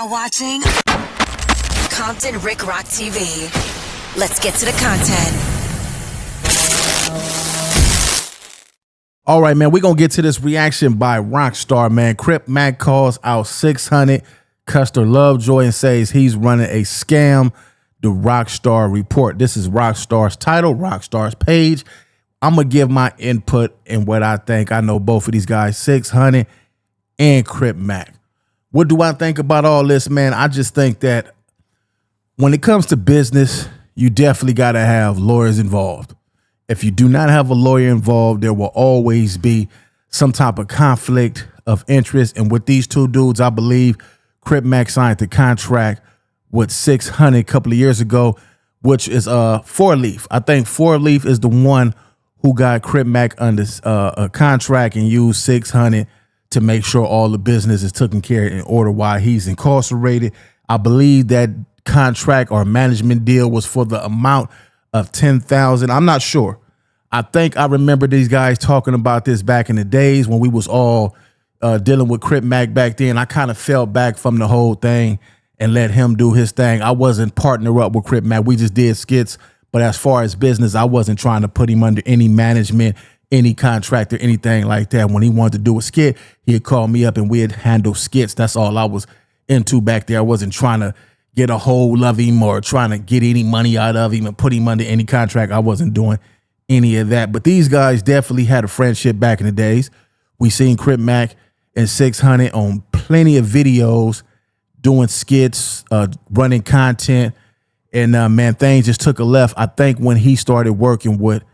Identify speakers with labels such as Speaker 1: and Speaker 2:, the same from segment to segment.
Speaker 1: now watching Compton Rick Rock TV. Let's get to the content.
Speaker 2: All right, man, we're going to get to this reaction by Rockstar, man. Crip Mack calls out 600 Custer Lovejoy and says he's running a scam. The Rockstar Report. This is Rockstar's title, Rockstar's page. I'm going to give my input and what I think. I know both of these guys, 600 and Crip Mack. What do I think about all this, man? I just think that when it comes to business, you definitely got to have lawyers involved. If you do not have a lawyer involved, there will always be some type of conflict of interest. And with these two dudes, I believe Crip Mack signed the contract with 600 a couple of years ago, which is 4Leaf. I think 4Leaf is the one who got Crip Mack under a contract and used 600 to make sure all the business is taken care of in order while he's incarcerated. I believe that contract or management deal was for the amount of $10,000. I'm not sure. I think I remember these guys talking about this back in the days when we was all dealing with Crip Mack back then. I kind of fell back from the whole thing and let him do his thing. I wasn't partner up with Crip Mack. We just did skits. But as far as business, I wasn't trying to put him under any management, any contract or anything like that. When he wanted to do a skit, he'd call me up and we'd handle skits. That's all I was into back there. I wasn't trying to get a hold of him or trying to get any money out of him and put him under any contract. I wasn't doing any of that. But these guys definitely had a friendship back in the days. We seen Crip Mack and 600 on plenty of videos, doing skits, running content, and man, things just took a left. I think when he started working with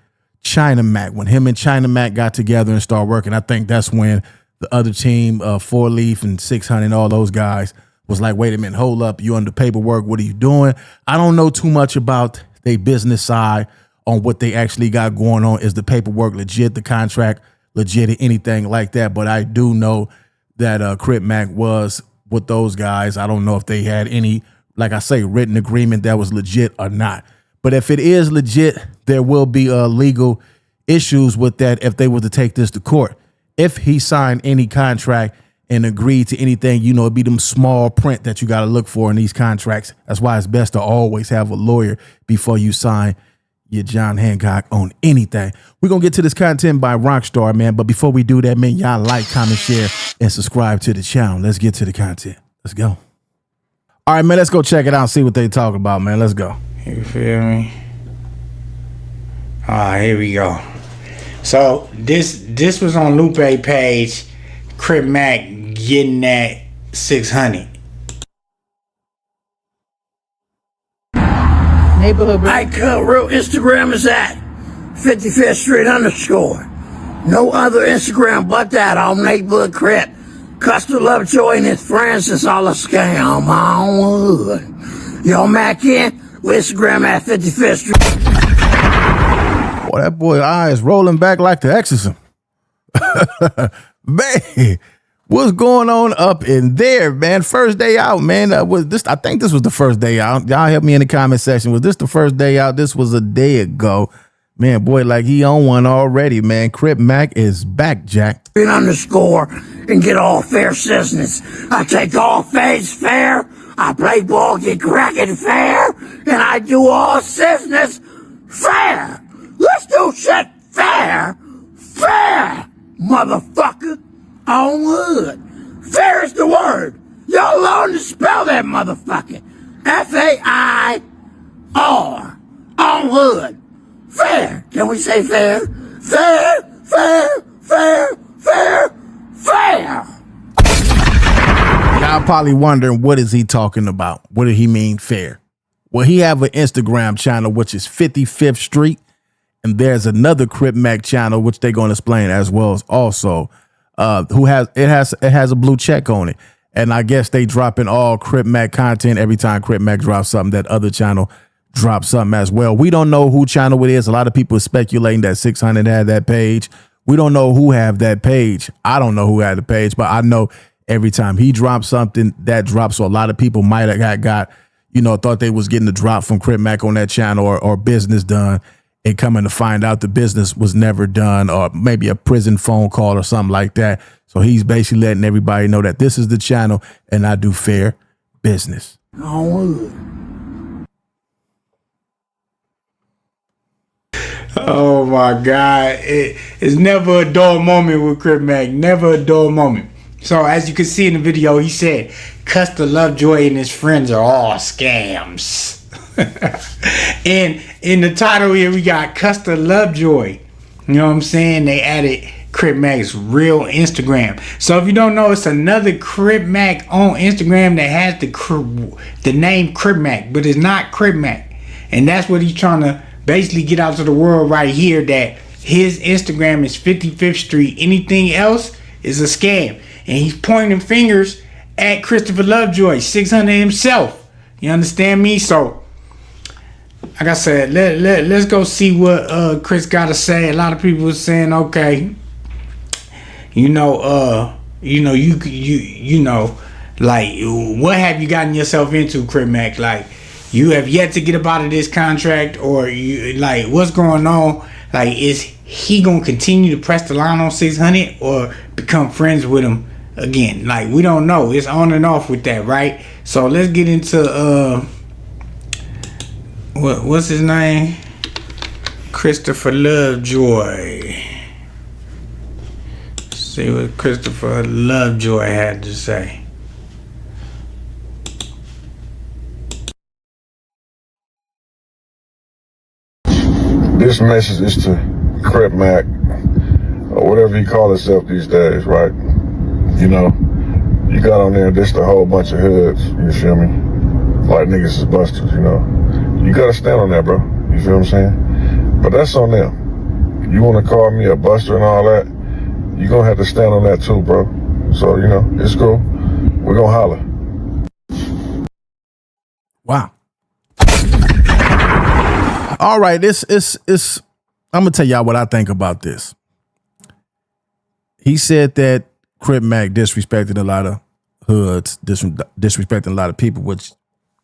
Speaker 2: China Mack, when him and China Mack got together and started working, I think that's when the other team, 4Leaf and 600 and all those guys was like, wait a minute, hold up, you under paperwork, what are you doing? I don't know too much about their business side on what they actually got going on. Is the paperwork legit, the contract legit, or anything like that? But I do know that Crip Mack was with those guys. I don't know if they had any, like I say, written agreement that was legit or not. But if it is legit, there will be legal issues with that if they were to take this to court. If he signed any contract and agreed to anything, you know, it'd be them small print that you got to look for in these contracts. That's why it's best to always have a lawyer before you sign your John Hancock on anything. We're going to get to this content by Rockstar, man. But before we do that, man, y'all like, comment, share, and subscribe to the channel. Let's get to the content. Let's go. All right, man, let's go check it out and see what they talking about, man. Let's go.
Speaker 3: You feel me? Here we go. So this was on Lupe page, Crip Mack getting that 600.
Speaker 4: Neighborhood. I cut real Instagram is at 55th Street _. No other Instagram but that on Neighborhood Crip. Custer Lovejoy and his friends is all a scam. On wood. Yo, Mac in with Instagram at 55th Street.
Speaker 2: Boy, that boy's eyes rolling back like the exorcism. Man, what's going on up in there, man? First day out, man. Was this? I think this was the first day out. Y'all help me in the comment section. Was this the first day out? This was a day ago. Man, boy, like he on one already, man. Crip Mack is back, Jack.
Speaker 4: _, and get all fair business. I take all things fair. I play ball, get cracking fair, and I do all business fair. Let's do shit fair. Fair, motherfucker. On wood. Fair is the word. Y'all learn to spell that motherfucker. F-A-I-R. On wood. Fair. Can we say fair? Fair, fair, fair, fair, fair.
Speaker 2: Y'all probably wondering, what is he talking about? What did he mean fair? Well, he have an Instagram channel, which is 55th Street. And there's another Crip Mack channel, which they're going to explain as well as also, who has a blue check on it. And I guess they dropping all Crip Mack content every time Crip Mack drops something. That other channel drops something as well. We don't know who channel it is. A lot of people are speculating that 600 had that page. We don't know who have that page. I don't know who had the page, but I know every time he drops something, that drops. So a lot of people might have got, you know, thought they was getting a drop from Crip Mack on that channel or business done. And coming to find out the business was never done, or maybe a prison phone call or something like that. So he's basically letting everybody know that this is the channel and I do fair business.
Speaker 4: Oh,
Speaker 3: Oh my God. It's never a dull moment with Crip Mack. Never a dull moment. So as you can see in the video, he said Custer Lovejoy and his friends are all scams. And in the title here, we got Custer Lovejoy. You know what I'm saying? They added Crip Mack's real Instagram. So if you don't know, it's another Crip Mack on Instagram that has the name Crip Mack, but it's not Crip Mack. And that's what he's trying to basically get out to the world right here, that his Instagram is 55th Street. Anything else is a scam. And he's pointing fingers at Christopher Lovejoy, 600 himself. You understand me? So, like I said, let's go see what Chris got to say. A lot of people are saying, okay, you know, like, what have you gotten yourself into, Crip Mack? Like, you have yet to get up out of this contract, or you, like, what's going on? Like, is he gonna continue to press the line on 600 or become friends with him again? Like, we don't know. It's on and off with that, right? So let's get into what's his name? Christopher Lovejoy. See what Christopher Lovejoy had to say.
Speaker 5: This message is to Crip Mack, or whatever he call himself these days, right? You know, you got on there and dissed a whole bunch of hoods, you feel me? Like niggas is busters, you know? You gotta stand on that, bro. You feel what I'm saying? But that's on them. You wanna call me a buster and all that, you gonna have to stand on that too, bro. So, you know, it's cool. We're gonna holler.
Speaker 2: Wow. All right, it's I'm gonna tell y'all what I think about this. He said that Crip Mack disrespected a lot of hoods, disrespecting a lot of people, which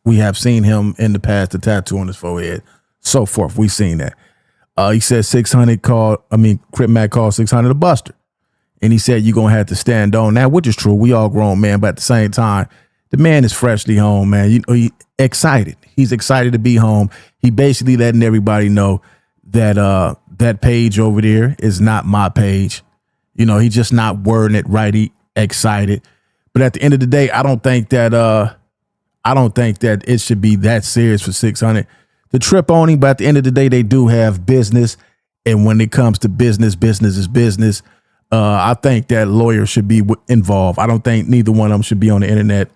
Speaker 2: we have seen him in the past, the tattoo on his forehead, so forth. We've seen that. He said Crip Mack called 600 a buster. And he said you're gonna have to stand on that, which is true. We all grown, man, but at the same time, the man is freshly home, man. You know, he excited. He's excited to be home. He basically letting everybody know that that page over there is not my page. You know, he's just not wording it right. He excited. But at the end of the day, I don't think that it should be that serious for 600. The trip on him, but at the end of the day, they do have business. And when it comes to business, business is business. I think that lawyers should be involved. I don't think neither one of them should be on the internet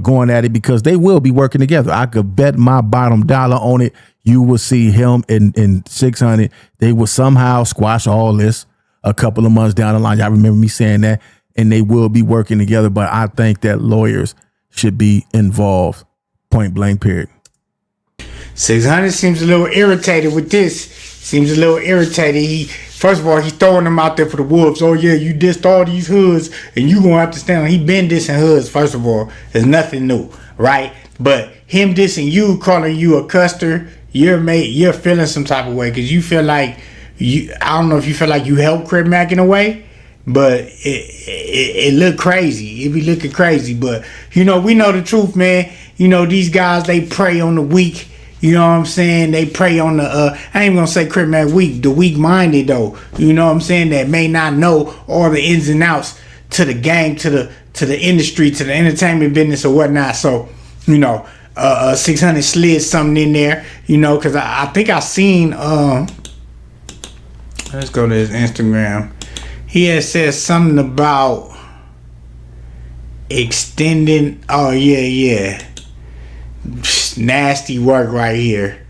Speaker 2: going at it, because they will be working together. I could bet my bottom dollar on it. You will see him in 600. They will somehow squash all this a couple of months down the line. Y'all remember me saying that? And they will be working together. But I think that lawyers should be involved. Point blank, period.
Speaker 3: 600 seems a little irritated with this. Seems a little irritated. First of all, he's throwing them out there for the wolves. Oh yeah, you dissed all these hoods, and you gonna have to stand on. He been dissing hoods. First of all, there's nothing new, right? But him dissing you, calling you a custer, you're feeling some type of way, because you feel like I don't know if you feel like you helped Crip Mack in a way, but it looked crazy. It be looking crazy. But you know, we know the truth, man. You know, these guys, they prey on the weak. You know what I'm saying? They prey on the, I ain't gonna say Crip Mack weak, the weak-minded though. You know what I'm saying? That may not know all the ins and outs to the game, to the industry, to the entertainment business or whatnot. So, you know, 600 slid something in there, you know, because I think I seen, let's go to his Instagram. He had said something about extending, oh yeah. Nasty work right here.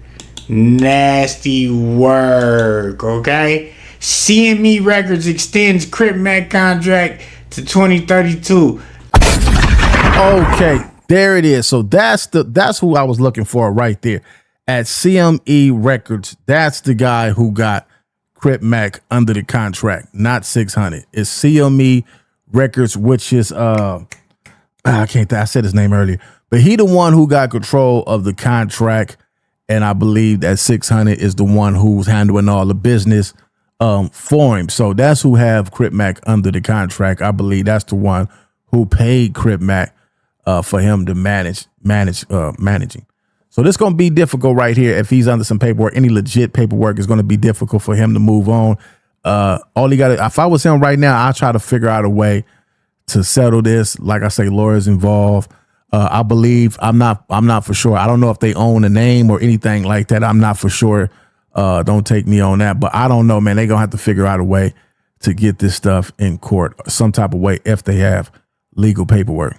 Speaker 3: Nasty work, okay? CME Records extends Crip Mack contract to 2032.
Speaker 2: Okay, there it is. So that's who I was looking for right there. At CME Records, that's the guy who got Crip Mack under the contract, not 600. It's CME Records, which is I said his name earlier. But he the one who got control of the contract, and I believe that 600 is the one who's handling all the business for him. So that's who have Crip Mack under the contract. I believe that's the one who paid Crip Mack for him to managing. So this is going to be difficult right here. If he's under some paperwork, any legit paperwork is going to be difficult for him to move on. All he got to, if I was him right now, I'll try to figure out a way to settle this. Like I say, lawyers involved. I believe, I'm not for sure. I don't know if they own a name or anything like that. I'm not for sure. Don't take me on that, but I don't know, man. They're going to have to figure out a way to get this stuff in court, some type of way, if they have legal paperwork.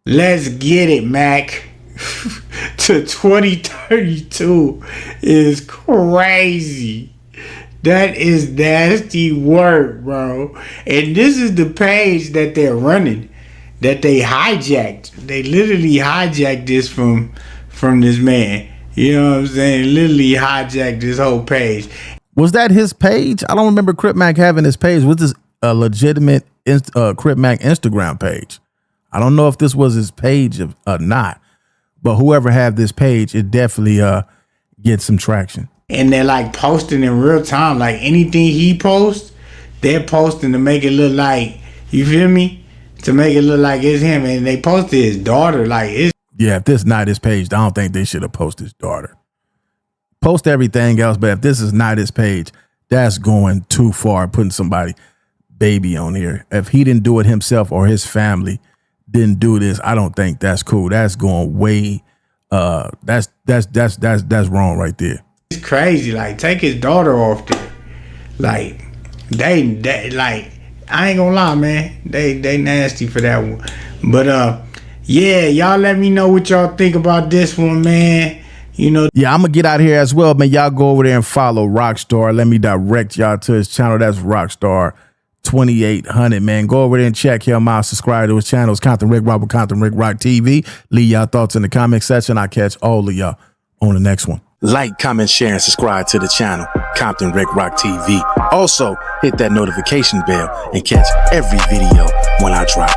Speaker 3: Let's get it, Mac. To 2032 is crazy. That is nasty work, bro. And this is the page that they're running, that they hijacked. They literally hijacked this from this man. You know what I'm saying? Literally hijacked this whole page.
Speaker 2: Was that his page? I don't remember Crip Mack having his page. Was this a legitimate Crip Mack Instagram page? I don't know if this was his page or not, but whoever had this page, it definitely gets some traction.
Speaker 3: And they're like posting in real time. Like anything he posts, they're posting to make it look like, you feel me? To make it look like it's him. And they posted his daughter. Like it's.
Speaker 2: Yeah, if this is not his page, I don't think they should have posted his daughter. Post everything else, but if this is not his page, that's going too far, putting somebody baby on here. If he didn't do it himself or his family didn't do this, I don't think that's cool. That's going way that's wrong right there.
Speaker 3: It's crazy. Like, take his daughter off there. Like, they like, I ain't gonna lie, man. They nasty for that one. But yeah, y'all let me know what y'all think about this one, man. You know,
Speaker 2: yeah, I'm gonna get out here as well, man. Y'all go over there and follow Rockstar. Let me direct y'all to his channel. That's Rockstar 2800, man. Go over there and check him out. Subscribe to his channel. It's Compton Rick Rock with Compton Rick Rock TV. Leave y'all thoughts in the comment section. I'll catch all of y'all on the next one. Like, comment, share, and subscribe to the channel, Compton Rick Rock TV. Also, hit that notification bell and catch every video when I drop.